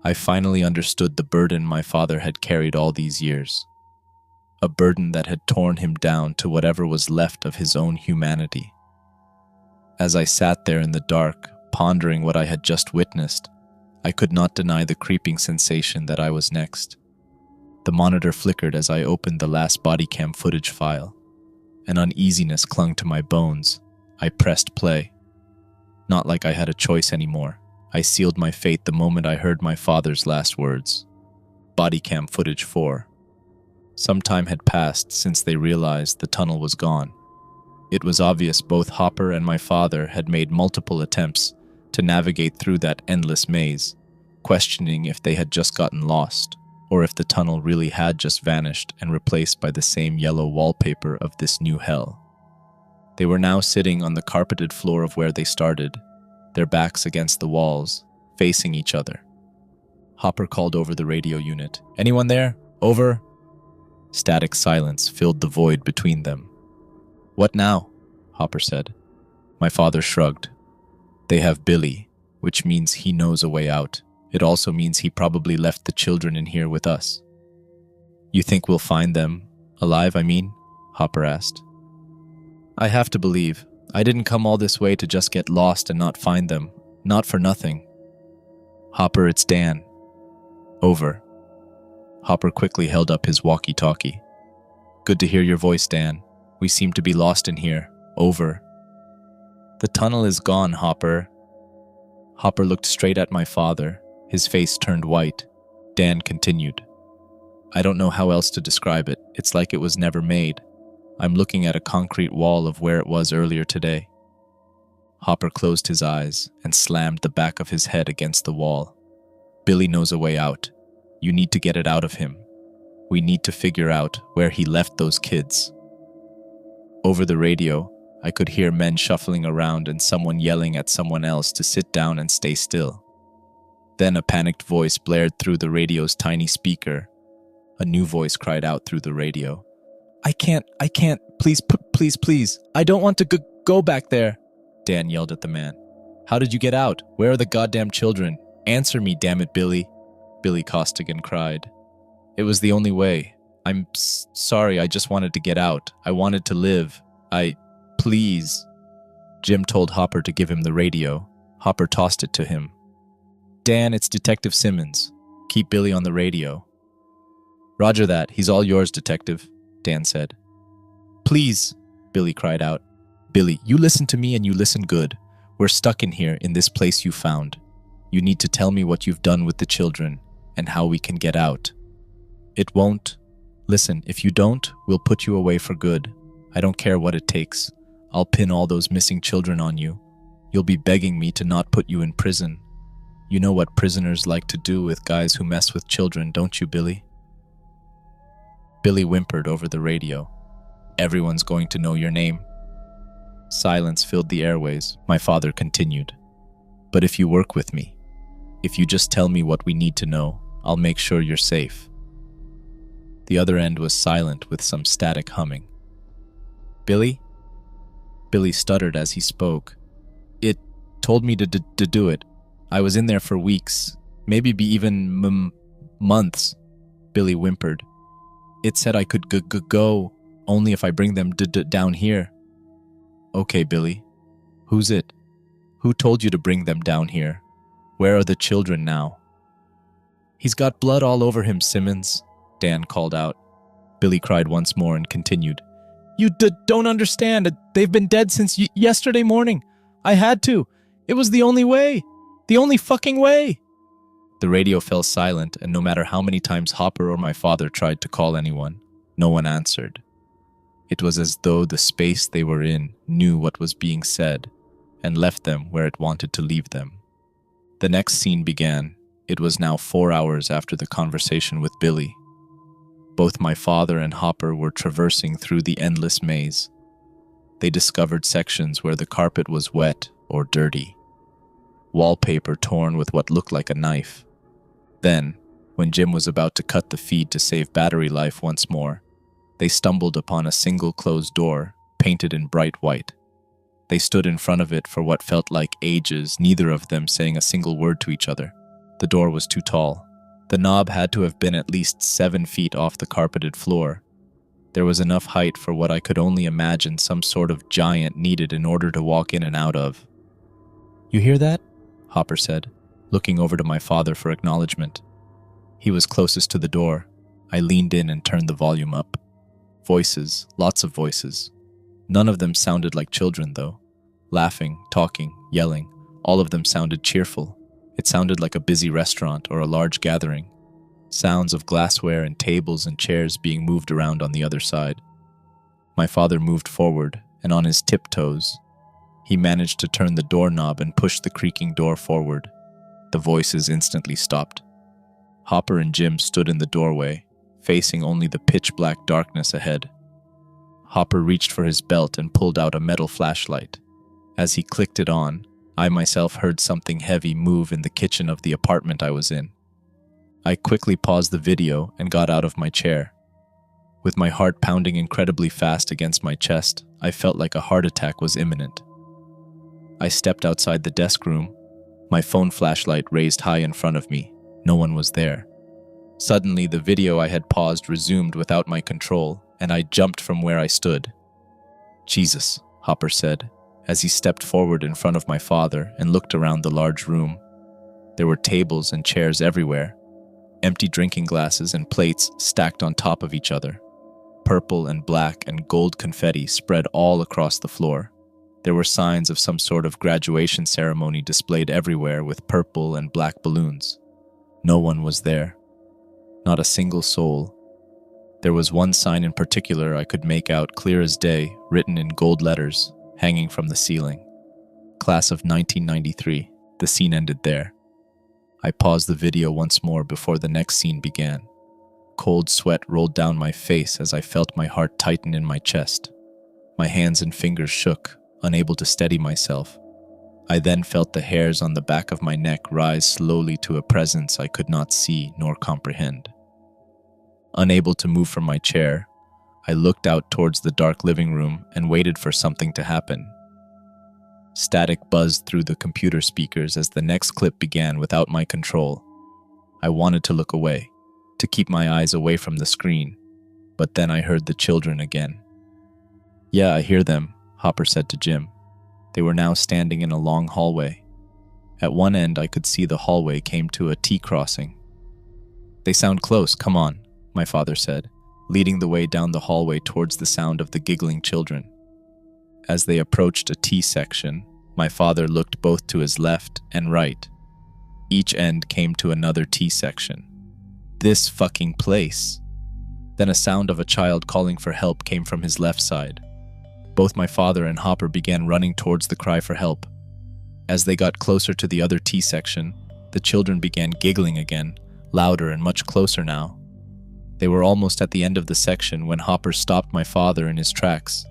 I finally understood the burden my father had carried all these years. A burden that had torn him down to whatever was left of his own humanity. As I sat there in the dark, pondering what I had just witnessed, I could not deny the creeping sensation that I was next. The monitor flickered as I opened the last body cam footage file. An uneasiness clung to my bones. I pressed play. Not like I had a choice anymore. I sealed my fate the moment I heard my father's last words. Body cam footage 4. Some time had passed since they realized the tunnel was gone. It was obvious both Hopper and my father had made multiple attempts to navigate through that endless maze, questioning if they had just gotten lost, or if the tunnel really had just vanished and replaced by the same yellow wallpaper of this new hell. They were now sitting on the carpeted floor of where they started, their backs against the walls, facing each other. Hopper called over the radio unit. "Anyone there? Over?" Static silence filled the void between them. "What now?" Hopper said. My father shrugged. "They have Billy, which means he knows a way out. It also means he probably left the children in here with us." "You think we'll find them? Alive, I mean?" Hopper asked. "I have to believe. I didn't come all this way to just get lost and not find them. Not for nothing." "Hopper, it's Dan." "Over." Hopper quickly held up his walkie-talkie. "Good to hear your voice, Dan. We seem to be lost in here. Over." "The tunnel is gone, Hopper." Hopper looked straight at my father. His face turned white. Dan continued. "I don't know how else to describe it. It's like it was never made. I'm looking at a concrete wall of where it was earlier today." Hopper closed his eyes and slammed the back of his head against the wall. "Billy knows a way out. You need to get it out of him. We need to figure out where he left those kids." Over the radio, I could hear men shuffling around and someone yelling at someone else to sit down and stay still. Then a panicked voice blared through the radio's tiny speaker. A new voice cried out through the radio. I can't, please, I don't want to go back there," Dan yelled at the man. "How did you get out? Where are the goddamn children? Answer me, damn it, Billy," Billy Costigan cried. "It was the only way. I'm sorry, I just wanted to get out. I wanted to live. Please." Jim told Hopper to give him the radio. Hopper tossed it to him. "Dan, it's Detective Simmons. Keep Billy on the radio." "Roger that. He's all yours, Detective," Dan said. "Please," Billy cried out. "Billy, you listen to me and you listen good. We're stuck in here, in this place you found. You need to tell me what you've done with the children and how we can get out." "It won't. Listen, if you don't, we'll put you away for good. I don't care what it takes. I'll pin all those missing children on you. You'll be begging me to not put you in prison. You know what prisoners like to do with guys who mess with children, don't you, Billy?" Billy whimpered over the radio. "Everyone's going to know your name." Silence filled the airways. My father continued. "But if you work with me, if you just tell me what we need to know, I'll make sure you're safe." The other end was silent with some static humming. "Billy?" Billy stuttered as he spoke. "It told me to do it. I was in there for weeks, maybe even months," Billy whimpered. "It said I could go only if I bring them down here." "Okay, Billy. Who's it? Who told you to bring them down here? Where are the children now?" "He's got blood all over him, Simmons," Dan called out. Billy cried once more and continued. "You don't understand. They've been dead since yesterday morning. I had to. It was the only way. The only fucking way." The radio fell silent, and no matter how many times Hopper or my father tried to call anyone, no one answered. It was as though the space they were in knew what was being said and left them where it wanted to leave them. The next scene began. It was now 4 hours after the conversation with Billy. Both my father and Hopper were traversing through the endless maze. They discovered sections where the carpet was wet or dirty, wallpaper torn with what looked like a knife. Then, when Jim was about to cut the feed to save battery life once more, they stumbled upon a single closed door, painted in bright white. They stood in front of it for what felt like ages, neither of them saying a single word to each other. The door was too tall. The knob had to have been at least 7 feet off the carpeted floor. There was enough height for what I could only imagine some sort of giant needed in order to walk in and out of. "You hear that?" Hopper said, looking over to my father for acknowledgement. He was closest to the door. I leaned in and turned the volume up. Voices, lots of voices. None of them sounded like children, though. Laughing, talking, yelling, all of them sounded cheerful. It sounded like a busy restaurant or a large gathering. Sounds of glassware and tables and chairs being moved around on the other side. My father moved forward, and on his tiptoes, he managed to turn the doorknob and push the creaking door forward. The voices instantly stopped. Hopper and Jim stood in the doorway, facing only the pitch-black darkness ahead. Hopper reached for his belt and pulled out a metal flashlight. As he clicked it on, I myself heard something heavy move in the kitchen of the apartment I was in. I quickly paused the video and got out of my chair. With my heart pounding incredibly fast against my chest, I felt like a heart attack was imminent. I stepped outside the desk room, my phone flashlight raised high in front of me. No one was there. Suddenly, the video I had paused resumed without my control, and I jumped from where I stood. "Jesus," Hopper said, as he stepped forward in front of my father and looked around the large room. There were tables and chairs everywhere, empty drinking glasses and plates stacked on top of each other. Purple and black and gold confetti spread all across the floor. There were signs of some sort of graduation ceremony displayed everywhere with purple and black balloons. No one was there. Not a single soul. There was one sign in particular I could make out clear as day, written in gold letters, hanging from the ceiling. Class of 1993. The scene ended there. I paused the video once more before the next scene began. Cold sweat rolled down my face as I felt my heart tighten in my chest. My hands and fingers shook, unable to steady myself. I then felt the hairs on the back of my neck rise slowly to a presence I could not see nor comprehend. Unable to move from my chair, I looked out towards the dark living room and waited for something to happen. Static buzzed through the computer speakers as the next clip began without my control. I wanted to look away, to keep my eyes away from the screen, but then I heard the children again. "Yeah, I hear them," Hopper said to Jim. They were now standing in a long hallway. At one end, I could see the hallway came to a T-crossing. "They sound close, come on," my father said, leading the way down the hallway towards the sound of the giggling children. As they approached a T-section, my father looked both to his left and right. Each end came to another T-section. This fucking place. Then a sound of a child calling for help came from his left side. Both my father and Hopper began running towards the cry for help. As they got closer to the other T-section, the children began giggling again, louder and much closer now. They were almost at the end of the section when Hopper stopped my father in his tracks.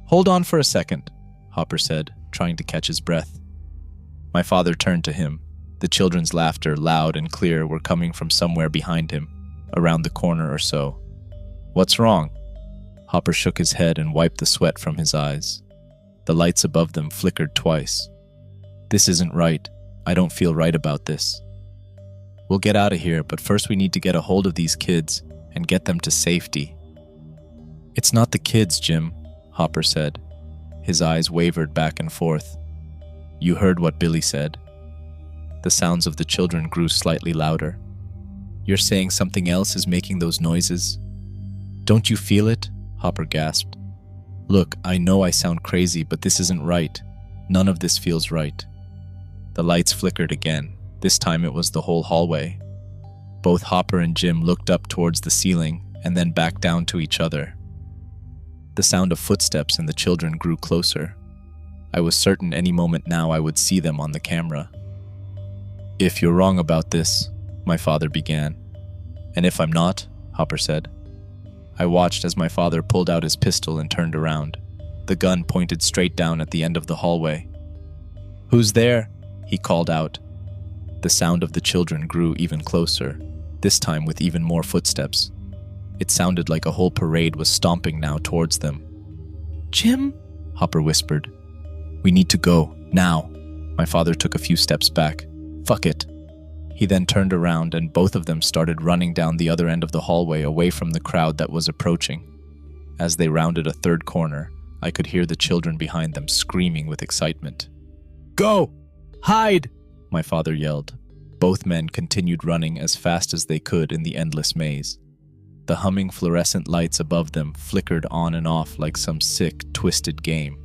Hold on for a second," Hopper said, trying to catch his breath. My father turned to him. The children's laughter, loud and clear, were coming from somewhere behind him, around the corner or so. "What's wrong?" Hopper shook his head and wiped the sweat from his eyes. The lights above them flickered twice. "This isn't right. I don't feel right about this. We'll get out of here, but first we need to get a hold of these kids and get them to safety." "It's not the kids, Jim," Hopper said. His eyes wavered back and forth. "You heard what Billy said." The sounds of the children grew slightly louder. "You're saying something else is making those noises?" "Don't you feel it?" Hopper gasped. "Look, I know I sound crazy, but this isn't right. None of this feels right." The lights flickered again. This time it was the whole hallway. Both Hopper and Jim looked up towards the ceiling and then back down to each other. The sound of footsteps and the children grew closer. I was certain any moment now I would see them on the camera. "If you're wrong about this," my father began. "And if I'm not," Hopper said. I watched as my father pulled out his pistol and turned around. The gun pointed straight down at the end of the hallway. "Who's there?" he called out. The sound of the children grew even closer, this time with even more footsteps. It sounded like a whole parade was stomping now towards them. "Jim?" Hopper whispered. "We need to go, now." My father took a few steps back. "Fuck it. He then turned around and both of them started running down the other end of the hallway away from the crowd that was approaching. As they rounded a third corner, I could hear the children behind them screaming with excitement. "Go! Hide!" my father yelled. Both men continued running as fast as they could in the endless maze. The humming fluorescent lights above them flickered on and off like some sick, twisted game.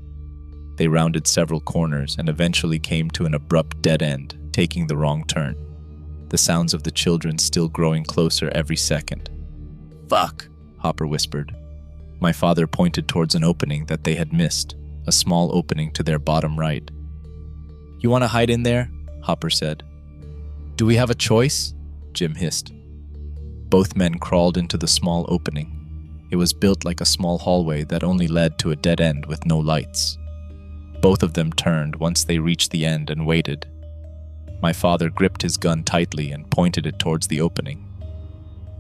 They rounded several corners and eventually came to an abrupt dead end, taking the wrong turn. The sounds of the children still growing closer every second. "Fuck," Hopper whispered. My father pointed towards an opening that they had missed, a small opening to their bottom right. "You want to hide in there?" Hopper said. "Do we have a choice?" Jim hissed. Both men crawled into the small opening. It was built like a small hallway that only led to a dead end with no lights. Both of them turned once they reached the end and waited. My father gripped his gun tightly and pointed it towards the opening.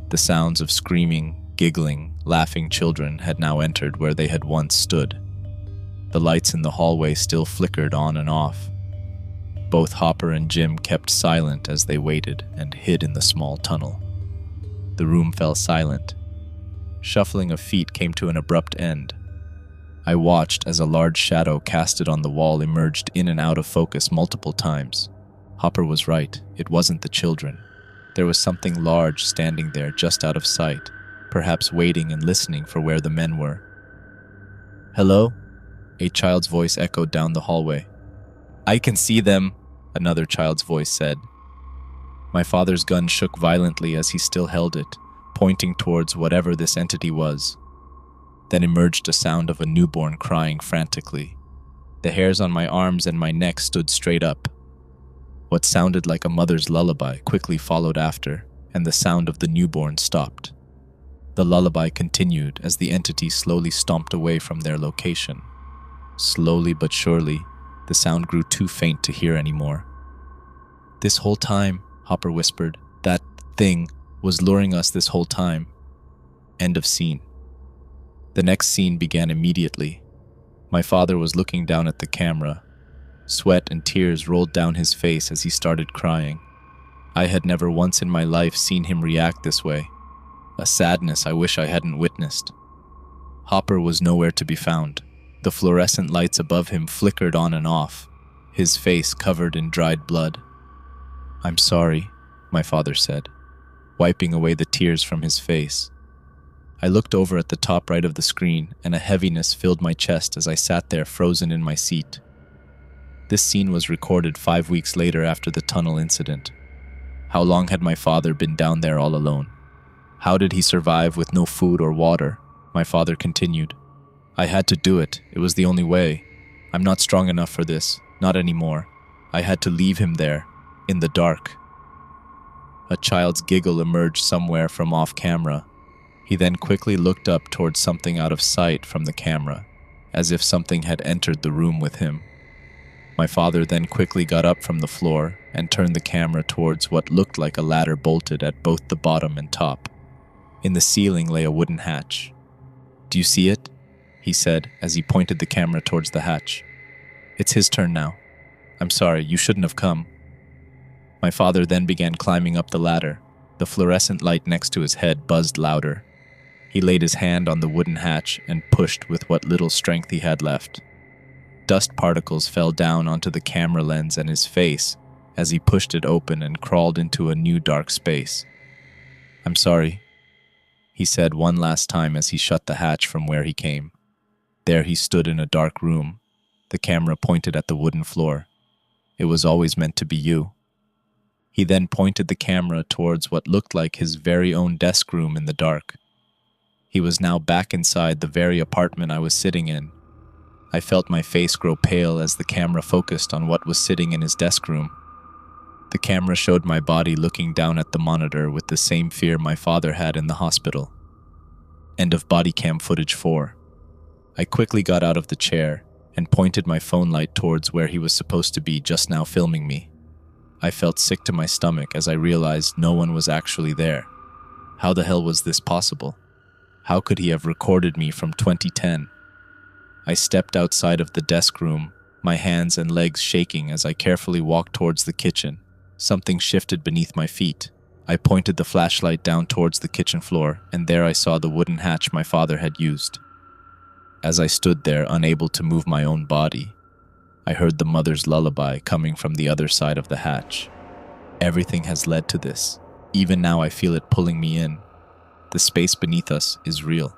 The sounds of screaming, giggling, laughing children had now entered where they had once stood. The lights in the hallway still flickered on and off. Both Hopper and Jim kept silent as they waited and hid in the small tunnel. The room fell silent. Shuffling of feet came to an abrupt end. I watched as a large shadow casted on the wall emerged in and out of focus multiple times. Hopper was right. It wasn't the children. There was something large standing there just out of sight, perhaps waiting and listening for where the men were. "Hello?" A child's voice echoed down the hallway. "I can see them," another child's voice said. My father's gun shook violently as he still held it, pointing towards whatever this entity was. Then emerged a sound of a newborn crying frantically. The hairs on my arms and my neck stood straight up. What sounded like a mother's lullaby quickly followed after, and the sound of the newborn stopped. The lullaby continued as the entity slowly stomped away from their location. Slowly but surely, the sound grew too faint to hear anymore. "This whole time," Hopper whispered, "that thing was luring us this whole time." End of scene. The next scene began immediately. My father was looking down at the camera. Sweat and tears rolled down his face as he started crying. I had never once in my life seen him react this way. A sadness I wish I hadn't witnessed. Hopper was nowhere to be found. The fluorescent lights above him flickered on and off, his face covered in dried blood. "I'm sorry," my father said, wiping away the tears from his face. I looked over at the top right of the screen, and a heaviness filled my chest as I sat there frozen in my seat. This scene was recorded 5 weeks later after the tunnel incident. How long had my father been down there all alone? How did he survive with no food or water? My father continued. "I had to do it. It was the only way. I'm not strong enough for this. Not anymore. I had to leave him there, in the dark." A child's giggle emerged somewhere from off camera. He then quickly looked up towards something out of sight from the camera, as if something had entered the room with him. My father then quickly got up from the floor and turned the camera towards what looked like a ladder bolted at both the bottom and top. In the ceiling lay a wooden hatch. "Do you see it?" he said as he pointed the camera towards the hatch. "It's his turn now. I'm sorry, you shouldn't have come." My father then began climbing up the ladder. The fluorescent light next to his head buzzed louder. He laid his hand on the wooden hatch and pushed with what little strength he had left. Dust particles fell down onto the camera lens and his face as he pushed it open and crawled into a new dark space. "I'm sorry," he said one last time as he shut the hatch from where he came. There he stood in a dark room, the camera pointed at the wooden floor. "It was always meant to be you." He then pointed the camera towards what looked like his very own desk room in the dark. He was now back inside the very apartment I was sitting in. I felt my face grow pale as the camera focused on what was sitting in his desk room. The camera showed my body looking down at the monitor with the same fear my father had in the hospital. End of body cam footage 4. I quickly got out of the chair and pointed my phone light towards where he was supposed to be just now filming me. I felt sick to my stomach as I realized no one was actually there. How the hell was this possible? How could he have recorded me from 2010? I stepped outside of the desk room, my hands and legs shaking as I carefully walked towards the kitchen, something shifted beneath my feet. I pointed the flashlight down towards the kitchen floor, and there I saw the wooden hatch my father had used. As I stood there, unable to move my own body, I heard the mother's lullaby coming from the other side of the hatch. Everything has led to this. Even now I feel it pulling me in. The space beneath us is real.